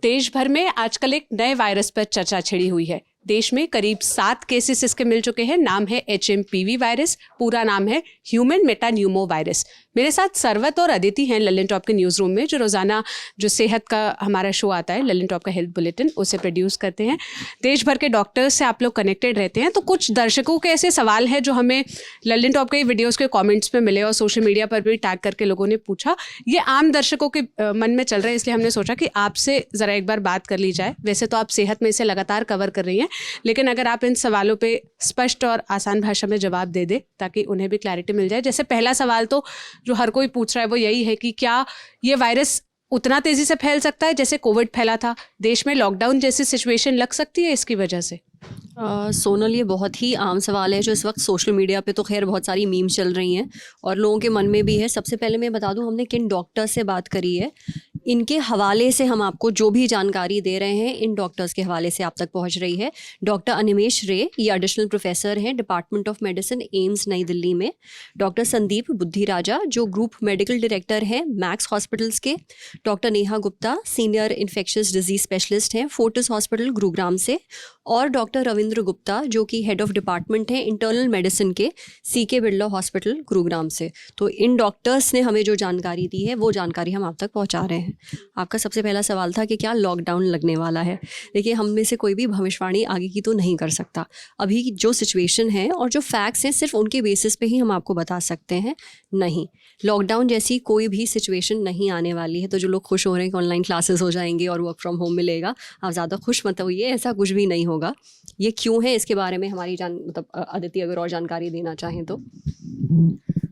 देश भर में आजकल एक नए वायरस पर चर्चा छिड़ी हुई है। देश में करीब 7 केसेस इसके मिल चुके हैं। नाम है HMPV वायरस, पूरा नाम है ह्यूमन मेटान्यूमो वायरस। मेरे साथ सरवत और अदिति हैं ललिन टॉप के न्यूज़ रूम में, जो रोज़ाना जो सेहत का हमारा शो आता है ललिन टॉप का हेल्थ बुलेटिन, उसे प्रोड्यूस करते हैं। देश भर के डॉक्टर्स से आप लोग कनेक्टेड रहते हैं, तो कुछ दर्शकों के ऐसे सवाल हैं जो हमें ललिन टॉप के वीडियोज़ के कॉमेंट्स में मिले और सोशल मीडिया पर भी टैग करके लोगों ने पूछा। ये आम दर्शकों के मन में चल रहा है, इसलिए हमने सोचा कि आपसे ज़रा एक बार बात कर ली जाए। वैसे तो आप सेहत में इसे लगातार कवर कर रही हैं, लेकिन अगर आप इन सवालों पे स्पष्ट और आसान भाषा में जवाब दे दें ताकि उन्हें भी क्लैरिटी मिल जाए। जैसे पहला सवाल तो जो हर कोई पूछ रहा है वो यही है कि क्या ये वायरस उतना तेज़ी से फैल सकता है जैसे कोविड फैला था? देश में लॉकडाउन जैसी सिचुएशन लग सकती है इसकी वजह से? सोनल, ये बहुत ही आम सवाल है जो इस वक्त सोशल मीडिया पे तो खैर बहुत सारी मीम चल रही हैं और लोगों के मन में भी है। सबसे पहले मैं बता दूं, हमने किन डॉक्टर से बात करी है, इनके हवाले से हम आपको जो भी जानकारी दे रहे हैं इन डॉक्टर्स के हवाले से आप तक पहुंच रही है। डॉक्टर अनिमेश रे, ये एडिशनल प्रोफेसर हैं डिपार्टमेंट ऑफ मेडिसिन, एम्स नई दिल्ली में। डॉक्टर संदीप बुद्धिराजा, जो ग्रुप मेडिकल डायरेक्टर हैं मैक्स हॉस्पिटल्स के। Doctor Neha Gupta, senior infectious disease specialist हैं फोर्टिस हॉस्पिटल गुरुग्राम से। और डॉक्टर रविंद्र गुप्ता, जो कि हेड ऑफ डिपार्टमेंट हैं इंटरनल मेडिसिन के CK बिरला हॉस्पिटल गुरुग्राम से। तो इन डॉक्टर्स ने हमें जो जानकारी दी है वो जानकारी हम आप तक पहुंचा रहे हैं। आपका सबसे पहला सवाल था कि क्या लॉकडाउन लगने वाला है। देखिए, हम में से कोई भी भविष्यवाणी आगे की तो नहीं कर सकता। अभी जो सिचुएशन है और जो फैक्ट्स हैं सिर्फ उनके बेसिस पे ही हम आपको बता सकते हैं। नहीं, लॉकडाउन जैसी कोई भी सिचुएशन नहीं आने वाली है। तो जो लोग खुश हो रहे हैं कि ऑनलाइन क्लासेस हो जाएंगे और वर्क फ्रॉम होम मिलेगा, आप ज़्यादा खुश मत होइए, ऐसा कुछ भी नहीं होगा। ये क्यों है इसके बारे में हमारी अदिति अगर और जानकारी देना चाहें तो।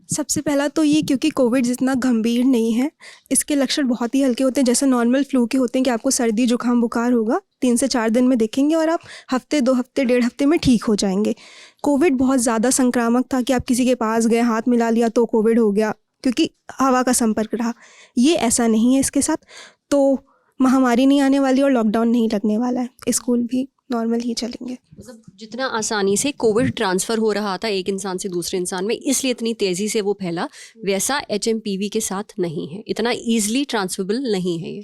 सबसे पहला तो ये, क्योंकि कोविड जितना गंभीर नहीं है, इसके लक्षण बहुत ही हल्के होते हैं। जैसे नॉर्मल फ्लू के होते हैं कि आपको सर्दी जुकाम बुखार होगा, 3 से 4 दिन में देखेंगे और आप हफ्ते 2 हफ्ते 1.5 हफ्ते में ठीक हो जाएंगे। कोविड बहुत ज़्यादा संक्रामक था कि आप किसी के पास गए, हाथ मिला लिया तो कोविड हो गया, क्योंकि हवा का संपर्क रहा। ये ऐसा नहीं है इसके साथ। तो महामारी नहीं आने वाली और लॉकडाउन नहीं लगने वाला है। स्कूल भी नॉर्मल ही चलेंगे। मतलब जितना आसानी से कोविड ट्रांसफ़र हो रहा था एक इंसान से दूसरे इंसान में, इसलिए इतनी तेज़ी से वो फैला, वैसा HMPV के साथ नहीं है। इतना ईजिली ट्रांसफरेबल नहीं है ये।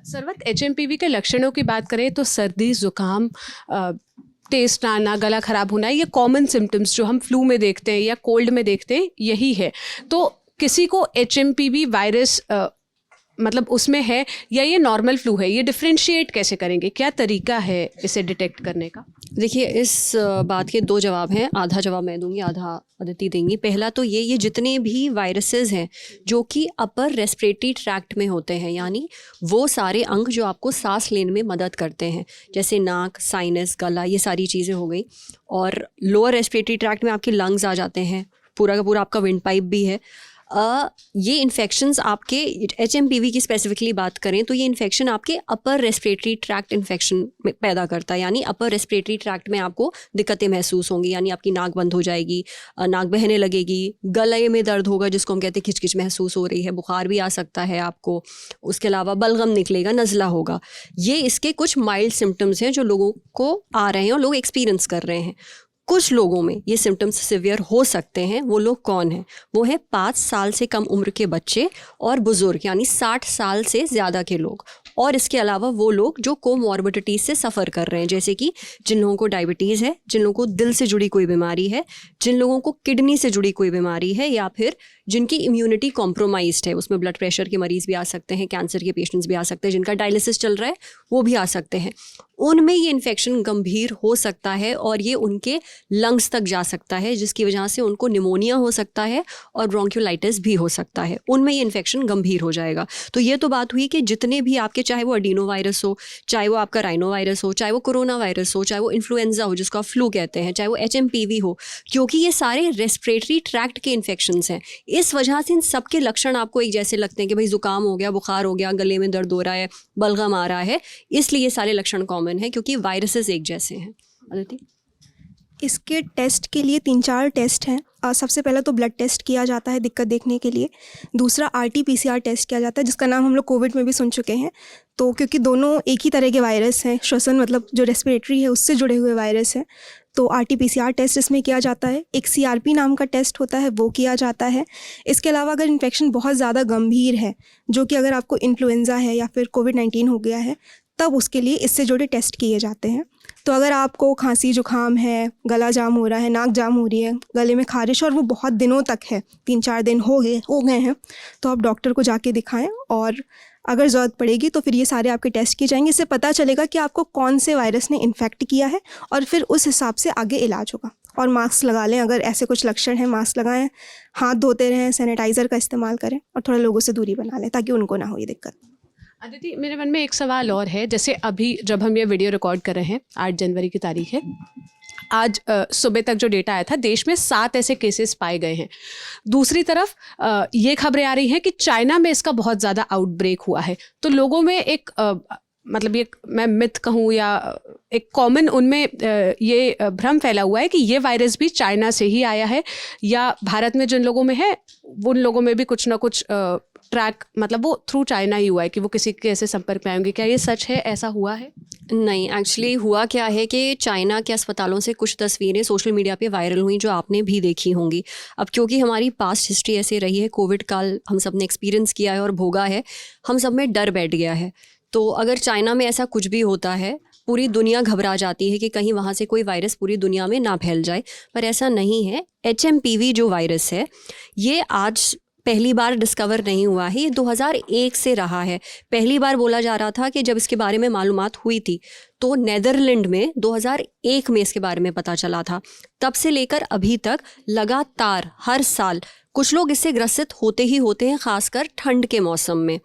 सरवत, HMPV के लक्षणों की बात करें तो सर्दी, जुकाम, टेस्ट आना, गला खराब होना, ये कॉमन सिम्टम्स जो हम फ्लू में देखते हैं या कोल्ड में देखते हैं, यही है। तो किसी को HMPV वायरस मतलब उसमें है या ये नॉर्मल फ्लू है, ये डिफ्रेंशिएट कैसे करेंगे? क्या तरीका है इसे डिटेक्ट करने का? देखिए, इस बात के 2 जवाब हैं। आधा जवाब मैं दूंगी, आधा अदिति देंगी। पहला तो ये जितने भी वायरसेस हैं जो कि अपर रेस्पिरेटरी ट्रैक्ट में होते हैं, यानी वो सारे अंग जो आपको सांस लेने में मदद करते हैं, जैसे नाक, साइनस, गला, ये सारी चीज़ें हो गई। और लोअर रेस्पिरेटरी ट्रैक्ट में आपके लंग्स आ जाते हैं, पूरा का पूरा आपका विंड पाइप भी है। ये इन्फेक्शंस आपके HMPV की स्पेसिफिकली बात करें तो ये इन्फेक्शन आपके अपर रेस्पिरेटरी ट्रैक्ट इन्फेक्शन पैदा करता है। यानी अपर रेस्पिरेटरी ट्रैक्ट में आपको दिक्कतें महसूस होंगी, यानी आपकी नाक बंद हो जाएगी, नाक बहने लगेगी, गले में दर्द होगा जिसको हम कहते हैं खिचखिच महसूस हो रही है, बुखार भी आ सकता है आपको। उसके अलावा बलगम निकलेगा, नज़ला होगा। ये इसके कुछ माइल्ड सिम्टम्स हैं जो लोगों को आ रहे हैं और लोग एक्सपीरियंस कर रहे हैं। कुछ लोगों में ये सिम्टम्स सिवियर हो सकते हैं। वो लोग कौन हैं? वो है 5 साल से कम उम्र के बच्चे और बुज़ुर्ग, यानी 60 साल से ज़्यादा के लोग। और इसके अलावा वो लोग जो कोमॉर्बिडिटीज़ से सफ़र कर रहे हैं, जैसे कि जिन लोगों को डायबिटीज़ है, जिन लोगों को दिल से जुड़ी कोई बीमारी है, जिन लोगों को किडनी से जुड़ी कोई बीमारी है, या फिर जिनकी इम्यूनिटी कॉम्प्रोमाइज्ड है। उसमें ब्लड प्रेशर के मरीज़ भी आ सकते हैं, कैंसर के पेशेंट्स भी आ सकते हैं, जिनका डायलिसिस चल रहा है वो भी आ सकते हैं। उनमें ये इन्फेक्शन गंभीर हो सकता है और ये उनके लंग्स तक जा सकता है, जिसकी वजह से उनको निमोनिया हो सकता है और ब्रोंकियोलाइटिस भी हो सकता है। उनमें ये इन्फेक्शन गंभीर हो जाएगा। तो ये तो बात हुई कि जितने भी आपके, चाहे वो एडिनो वायरस हो, चाहे वो आपका राइनो वायरस हो, चाहे वो कोरोना वायरस हो, चाहे वो इन्फ्लुएंजा हो जिसको आप फ्लू कहते हैं, चाहे वो HMPV हो, क्योंकि ये सारे रेस्पिरेटरी ट्रैक्ट के इन्फेक्शंस हैं। इस वजह से इन सबके लक्षण आपको एक जैसे लगते हैं कि भाई जुकाम हो गया, बुखार हो गया, गले में दर्द हो रहा है, बलगम आ रहा है, इसलिए ये सारे लक्षण कॉमन है क्योंकि वायरसेस एक जैसे हैं। अदिति? इसके टेस्ट के लिए 3-4 टेस्ट हैं। सबसे पहला तो ब्लड टेस्ट किया जाता है दिक्कत देखने के लिए। दूसरा RT-PCR टेस्ट किया जाता है, जिसका नाम हम लोग कोविड में भी सुन चुके हैं। तो क्योंकि दोनों एक ही तरह के वायरस हैं, श्वसन मतलब जो रेस्पिरेटरी है उससे जुड़े हुए वायरस हैं, तो RT-PCR टेस्ट इसमें किया जाता है। एक CRP नाम का टेस्ट होता है, वो किया जाता है। इसके अलावा अगर इन्फेक्शन बहुत ज़्यादा गंभीर है, जो कि अगर आपको इन्फ्लुएंज़ा है या फिर कोविड-19 हो गया है, तब उसके लिए इससे जुड़े टेस्ट किए जाते हैं। तो अगर आपको खांसी जुकाम है, गला जाम हो रहा है, नाक जाम हो रही है, गले में खारिश और वो बहुत दिनों तक है, 3-4 दिन हो गए हैं, तो आप डॉक्टर को जाके दिखाएं और अगर ज़रूरत पड़ेगी तो फिर ये सारे आपके टेस्ट किए जाएंगे। इससे पता चलेगा कि आपको कौन से वायरस ने इन्फेक्ट किया है और फिर उस हिसाब से आगे इलाज होगा। और मास्क लगा लें, अगर ऐसे कुछ लक्षण हैं मास्क लगाएं, हाथ धोते रहें, सैनिटाइज़र का इस्तेमाल करें और थोड़ा लोगों से दूरी बना लें ताकि उनको ना हो ये दिक्कत। अदिति, मेरे मन में एक सवाल और है। जैसे अभी जब हम ये वीडियो रिकॉर्ड कर रहे हैं, 8 जनवरी की तारीख है, आज सुबह तक जो डेटा आया था, देश में 7 ऐसे केसेस पाए गए हैं। दूसरी तरफ ये खबरें आ रही हैं कि चाइना में इसका बहुत ज़्यादा आउटब्रेक हुआ है। तो लोगों में एक मतलब ये मैं मिथ कहूँ या एक कॉमन उनमें ये भ्रम फैला हुआ है कि ये वायरस भी चाइना से ही आया है, या भारत में जिन लोगों में है उन लोगों में भी कुछ ना कुछ ट्रैक मतलब वो थ्रू चाइना ही हुआ है कि वो किसी के ऐसे संपर्क में आएंगे। क्या ये सच है, ऐसा हुआ है? नहीं, एक्चुअली हुआ क्या है कि चाइना के अस्पतालों से कुछ तस्वीरें सोशल मीडिया पे वायरल हुई जो आपने भी देखी होंगी। अब क्योंकि हमारी पास्ट हिस्ट्री ऐसे रही है, कोविड काल हम सब ने एक्सपीरियंस किया है और भोगा है, हम सब में डर बैठ गया है। तो अगर चाइना में ऐसा कुछ भी होता है, पूरी दुनिया घबरा जाती है कि कहीं वहाँ से कोई वायरस पूरी दुनिया में ना फैल जाए, पर ऐसा नहीं है। HMPV जो वायरस है ये आज पहली बार डिस्कवर नहीं हुआ है, ये 2001 से रहा है। पहली बार बोला जा रहा था कि जब इसके बारे में मालूमात हुई थी तो नेदरलैंड में 2001 में इसके बारे में पता चला था। तब से लेकर अभी तक लगातार हर साल कुछ लोग इससे ग्रसित होते ही होते हैं, खासकर ठंड के मौसम में।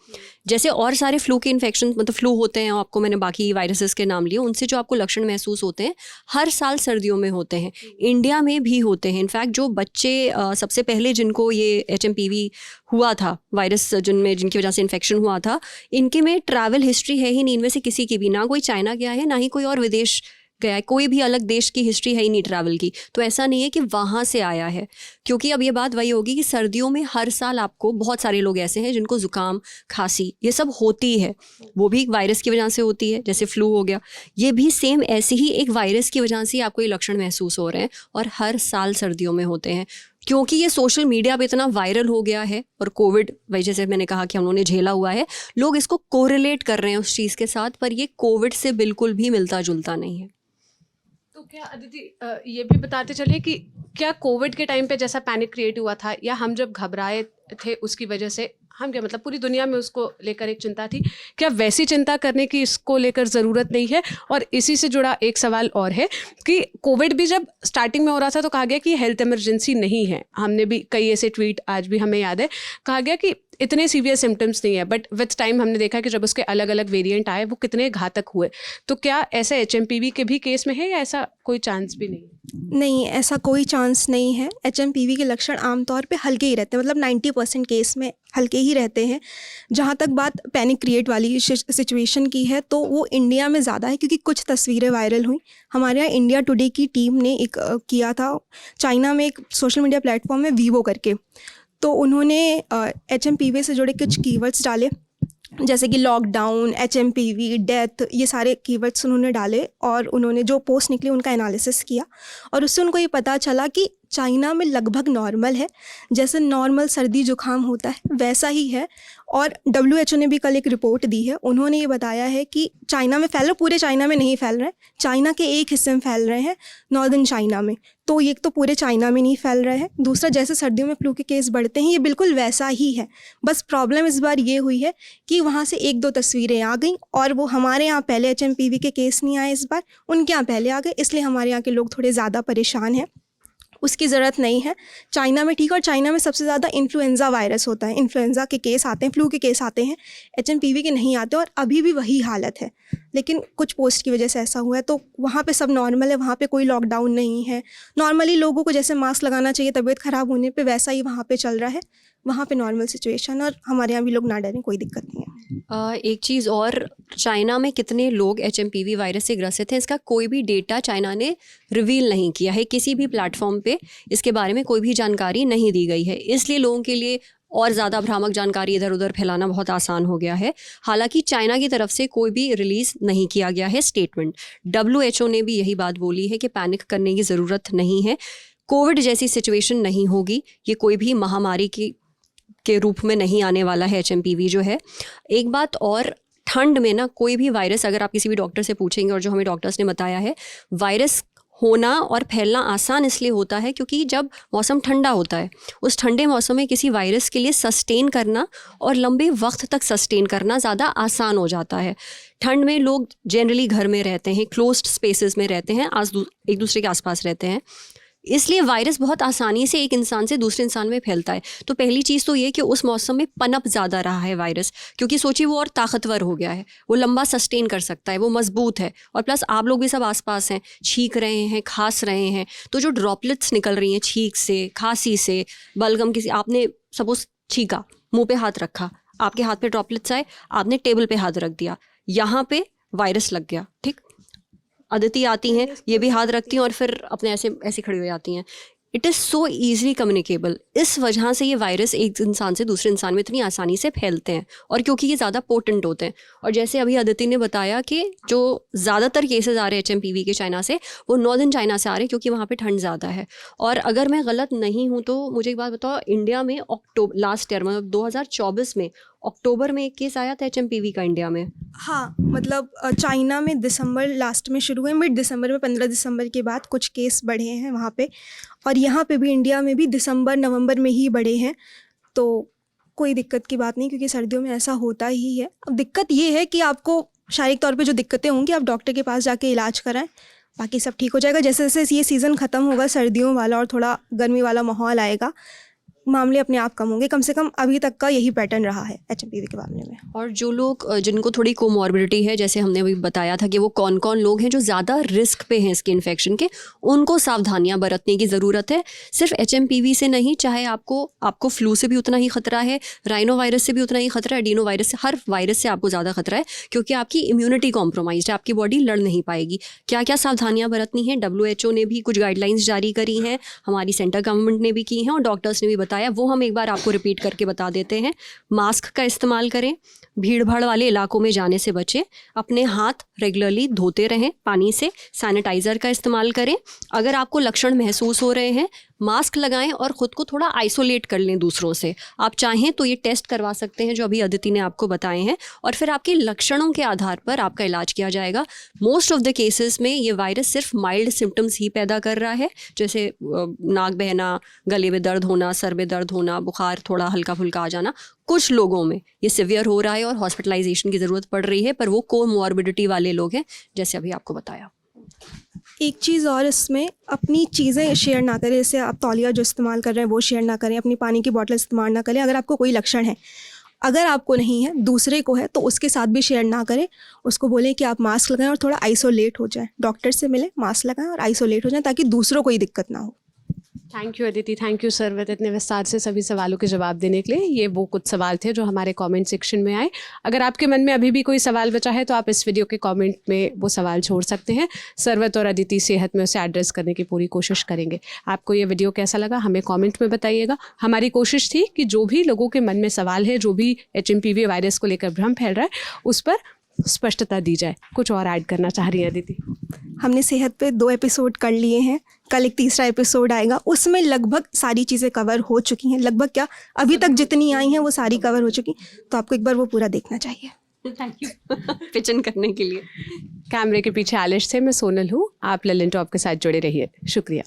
जैसे और सारे फ्लू के इन्फेक्शन मतलब फ्लू होते हैं, आपको मैंने बाकी वायरसेस के नाम लिए, उनसे जो आपको लक्षण महसूस होते हैं हर साल सर्दियों में होते हैं, इंडिया में भी होते हैं। इनफैक्ट जो बच्चे सबसे पहले जिनको ये HMPV हुआ था वायरस, जिनकी वजह से इन्फेक्शन हुआ था, इनके में ट्रैवल हिस्ट्री है ही नहीं, इनमें से किसी की भी, ना कोई चाइना गया है ना ही कोई और विदेश गया है, कोई भी अलग देश की हिस्ट्री है ही नहीं ट्रैवल की। तो ऐसा नहीं है कि वहाँ से आया है, क्योंकि अब ये बात वही होगी कि सर्दियों में हर साल आपको बहुत सारे लोग ऐसे हैं जिनको जुकाम खांसी ये सब होती है, वो भी वायरस की वजह से होती है, जैसे फ्लू हो गया, ये भी सेम ऐसे ही एक वायरस की वजह से आपको ये लक्षण महसूस हो रहे हैं और हर साल सर्दियों में होते हैं। क्योंकि ये सोशल मीडिया पे इतना वायरल हो गया है और कोविड वजह से मैंने कहा कि हम लोगों ने झेला हुआ है, लोग इसको कोरिलेट कर रहे हैं उस चीज़ के साथ, पर ये कोविड से बिल्कुल भी मिलता जुलता नहीं है। तो क्या अदिति ये भी बताते चले कि क्या कोविड के टाइम पे जैसा पैनिक क्रिएट हुआ था, या हम जब घबराए थे उसकी वजह से हम क्या मतलब पूरी दुनिया में उसको लेकर एक चिंता थी, क्या वैसी चिंता करने की इसको लेकर ज़रूरत नहीं है? और इसी से जुड़ा एक सवाल और है कि कोविड भी जब स्टार्टिंग में हो रहा था तो कहा गया कि हेल्थ इमरजेंसी नहीं है। हमने भी कई ऐसे ट्वीट आज भी हमें याद है, कहा गया कि इतने सीवियर सिम्टम्स नहीं है, बट विथ टाइम हमने देखा कि जब उसके अलग अलग वेरिएंट आए वो कितने घातक हुए। तो क्या ऐसा HMPV के भी केस में है या ऐसा कोई चांस भी नहीं? नहीं, ऐसा कोई चांस नहीं है। HMPV के लक्षण आमतौर पे हल्के ही रहते हैं, मतलब 90% केस में हल्के ही रहते हैं। जहाँ तक बात पैनिक क्रिएट वाली सिचुएशन की है तो वो इंडिया में ज़्यादा है, क्योंकि कुछ तस्वीरें वायरल हुई। हमारे यहाँ इंडिया टुडे की टीम ने एक किया था चाइना में, एक सोशल मीडिया प्लेटफॉर्म है वीवो करके, तो उन्होंने HMPV से जुड़े कुछ कीवर्ड्स डाले, जैसे कि लॉकडाउन, HMPV, डेथ, ये सारे कीवर्ड्स उन्होंने डाले और उन्होंने जो पोस्ट निकली उनका एनालिसिस किया और उससे उनको ये पता चला कि चाइना में लगभग नॉर्मल है, जैसे नॉर्मल सर्दी जुकाम होता है वैसा ही है। और WHO ने भी कल एक रिपोर्ट दी है, उन्होंने ये बताया है कि चाइना में फैल रहे, पूरे चाइना में नहीं फैल रहे हैं, चाइना के एक हिस्से में फैल रहे हैं, नॉर्दर्न चाइना में। तो ये तो पूरे चाइना में नहीं फैल रहे हैं। दूसरा, जैसे सर्दियों में फ्लू के केस बढ़ते हैं, ये बिल्कुल वैसा ही है। बस प्रॉब्लम इस बार ये हुई है कि वहाँ से 1-2 तस्वीरें आ गई और वो हमारे यहाँ पहले HMPV के केस नहीं आए इस बार, उनके यहाँ पहले आ गए, इसलिए हमारे यहाँ के लोग थोड़े ज़्यादा परेशान हैं। उसकी ज़रूरत नहीं है। चाइना में ठीक है, और चाइना में सबसे ज़्यादा इन्फ्लुएंज़ा वायरस होता है, इन्फ्लुएंज़ा के केस आते हैं, फ्लू के केस आते हैं, HMPV के नहीं आते, और अभी भी वही हालत है। लेकिन कुछ पोस्ट की वजह से ऐसा हुआ है, तो वहाँ पे सब नॉर्मल है, वहाँ पे कोई लॉकडाउन नहीं है। नॉर्मली लोगों को जैसे मास्क लगाना चाहिए तबीयत ख़राब होने पे, वैसा ही वहाँ पे चल रहा है। वहाँ पे नॉर्मल सिचुएशन, और हमारे यहाँ भी लोग ना डरें, कोई दिक्कत नहीं है। एक चीज़ और, चाइना में कितने लोग HMPV वायरस से ग्रसित हैं इसका कोई भी डेटा चाइना ने रिवील नहीं किया है, किसी भी प्लेटफॉर्म पे इसके बारे में कोई भी जानकारी नहीं दी गई है, इसलिए लोगों के लिए और ज़्यादा भ्रामक जानकारी इधर उधर फैलाना बहुत आसान हो गया है। हालांकि चाइना की तरफ से कोई भी रिलीज़ नहीं किया गया है स्टेटमेंट। WHO ने भी यही बात बोली है कि पैनिक करने की ज़रूरत नहीं है, कोविड जैसी सिचुएशन नहीं होगी, ये कोई भी महामारी के रूप में नहीं आने वाला है HMPV जो है। एक बात और, ठंड में ना कोई भी वायरस, अगर आप किसी भी डॉक्टर से पूछेंगे और जो हमें डॉक्टर्स ने बताया है, वायरस होना और फैलना आसान इसलिए होता है क्योंकि जब मौसम ठंडा होता है, उस ठंडे मौसम में किसी वायरस के लिए सस्टेन करना और लंबे वक्त तक सस्टेन करना ज़्यादा आसान हो जाता है। ठंड में लोग जनरली घर में रहते हैं, क्लोज्ड स्पेसेस में रहते हैं, एक दूसरे के आसपास रहते हैं, इसलिए वायरस बहुत आसानी से एक इंसान से दूसरे इंसान में फैलता है। तो पहली चीज़ तो ये कि उस मौसम में पनप ज़्यादा रहा है वायरस, क्योंकि सोचिए वो और ताकतवर हो गया है, वो लंबा सस्टेन कर सकता है, वो मजबूत है, और प्लस आप लोग भी सब आसपास हैं, छींक रहे हैं, खांस रहे हैं, तो जो ड्रॉपलेट्स निकल रही हैं छींक से, खांसी से, बलगम किसी, आपने सपोज छींका, मुँह पे हाथ रखा, आपके हाथ पे ड्रॉपलेट्स आए, आपने टेबल पे हाथ रख दिया, यहाँ पे वायरस लग गया, ठीक। अदिति आती हैं, ये भी हाथ रखती हैं और फिर अपने ऐसे खड़ी हो जाती हैं। It is so easily communicable. इस वजह से ये वायरस एक इंसान से दूसरे इंसान में इतनी आसानी से फैलते हैं, और क्योंकि ये ज़्यादा पोटेंट होते हैं। और जैसे अभी अदिति ने बताया कि जो ज़्यादातर केसेस आ रहे हैं HMPV के चाइना से, वो नॉर्दर्न चाइना से आ रहे हैं क्योंकि वहाँ पे ठंड ज़्यादा है। और अगर मैं गलत नहीं हूँ तो मुझे एक बात बताओ, इंडिया में लास्ट ईयर मतलब 2024 में अक्टूबर में एक केस आया था HMPV का इंडिया में। हाँ, मतलब चाइना में दिसंबर लास्ट में शुरू हुए, मिड दिसंबर में 15 दिसंबर के बाद कुछ केस बढ़े हैं वहाँ पे, और यहाँ पे भी इंडिया में भी दिसंबर नवंबर में ही बढ़े हैं। तो कोई दिक्कत की बात नहीं, क्योंकि सर्दियों में ऐसा होता ही है। अब दिक्कत ये है कि आपको शारीरिक तौर पे जो दिक्कतें होंगी, आप डॉक्टर के पास जाके इलाज कराएं, बाकी सब ठीक हो जाएगा। जैसे जैसे ये सीज़न ख़त्म होगा, सर्दियों वाला और थोड़ा गर्मी वाला माहौल आएगा, मामले अपने आप कम होंगे। कम से कम अभी तक का यही पैटर्न रहा है HMPV के मामले में। और जो लोग जिनको थोड़ी कोमॉर्बिडिटी है, जैसे हमने अभी बताया था कि वो कौन कौन लोग हैं जो ज़्यादा रिस्क पे हैं इसके इन्फेक्शन के, उनको सावधानियां बरतने की ज़रूरत है। सिर्फ HMPV से नहीं, चाहे आपको फ्लू से भी उतना ही खतरा है, राइनो वायरस से भी उतना ही खतरा है, एडिनो वायरस से, हर वायरस से आपको ज़्यादा खतरा है, क्योंकि आपकी इम्यूनिटी कॉम्प्रोमाइज्ड है, आपकी बॉडी लड़ नहीं पाएगी। क्या क्या सावधानियाँ बरतनी है, WHO ने भी कुछ गाइडलाइंस जारी करी हैं, हमारी सेंट्रल गवर्नमेंट ने भी की हैं, और डॉक्टर्स ने भी बताया, वो हम एक बार आपको रिपीट करके बता देते हैं। मास्क का इस्तेमाल करें, भीड़ भाड़ वाले इलाकों में जाने से बचें, अपने हाथ रेगुलरली धोते रहें पानी से, सैनिटाइज़र का इस्तेमाल करें। अगर आपको लक्षण महसूस हो रहे हैं, मास्क लगाएं और ख़ुद को थोड़ा आइसोलेट कर लें दूसरों से। आप चाहें तो ये टेस्ट करवा सकते हैं जो अभी अदिति ने आपको बताए हैं, और फिर आपके लक्षणों के आधार पर आपका इलाज किया जाएगा। मोस्ट ऑफ द केसेस में ये वायरस सिर्फ माइल्ड सिम्टम्स ही पैदा कर रहा है, जैसे नाक बहना, गले में दर्द होना, सर में दर्द होना, बुखार थोड़ा हल्का फुल्का आ जाना। कुछ लोगों में ये सिवियर हो रहा है और हॉस्पिटलाइजेशन की ज़रूरत पड़ रही है, पर वो कोमॉर्बिडिटी वाले लोग हैं, जैसे अभी आपको बताया। एक चीज़ और, इसमें अपनी चीज़ें शेयर ना करें। जैसे आप तौलिया जो इस्तेमाल कर रहे हैं वो शेयर ना करें, अपनी पानी की बोतल इस्तेमाल ना करें। अगर आपको कोई लक्षण है, अगर आपको नहीं है, दूसरे को है, तो उसके साथ भी शेयर ना करें। उसको बोलें कि आप मास्क लगाएं और थोड़ा आइसोलेट हो जाएं। डॉक्टर से मिलें, मास्क लगाएं और आइसोलेट हो जाएं, ताकि दूसरों को कोई दिक्कत ना हो। Thank you Aditi, thank you Sarwat, इतने विस्तार से सभी सवालों के जवाब देने के लिए। ये वो कुछ सवाल थे जो हमारे कमेंट सेक्शन में आए। अगर आपके मन में अभी भी कोई सवाल बचा है तो आप इस वीडियो के कमेंट में वो सवाल छोड़ सकते हैं। सरवत और अदिति सेहत में उसे एड्रेस करने की पूरी कोशिश करेंगे। आपको ये वीडियो कैसा लगा हमें कमेंट में बताइएगा। हमारी कोशिश थी कि जो भी लोगों के मन में सवाल है, जो भी HMPV वायरस को लेकर भ्रम फैल रहा है, उस पर स्पष्टता दी जाए। कुछ और ऐड करना चाह रही है अदिति? हमने सेहत पे 2 एपिसोड कर लिए हैं, कल एक तीसरा एपिसोड आएगा, उसमें लगभग सारी चीज़ें कवर हो चुकी हैं। लगभग क्या, अभी तक जितनी आई हैं वो सारी कवर हो चुकी, तो आपको एक बार वो पूरा देखना चाहिए। थैंक यू पिचन करने के लिए। कैमरे के पीछे आलिश थे, मैं सोनल हूँ। आप ललन टॉप के साथ जुड़े रहिए। शुक्रिया।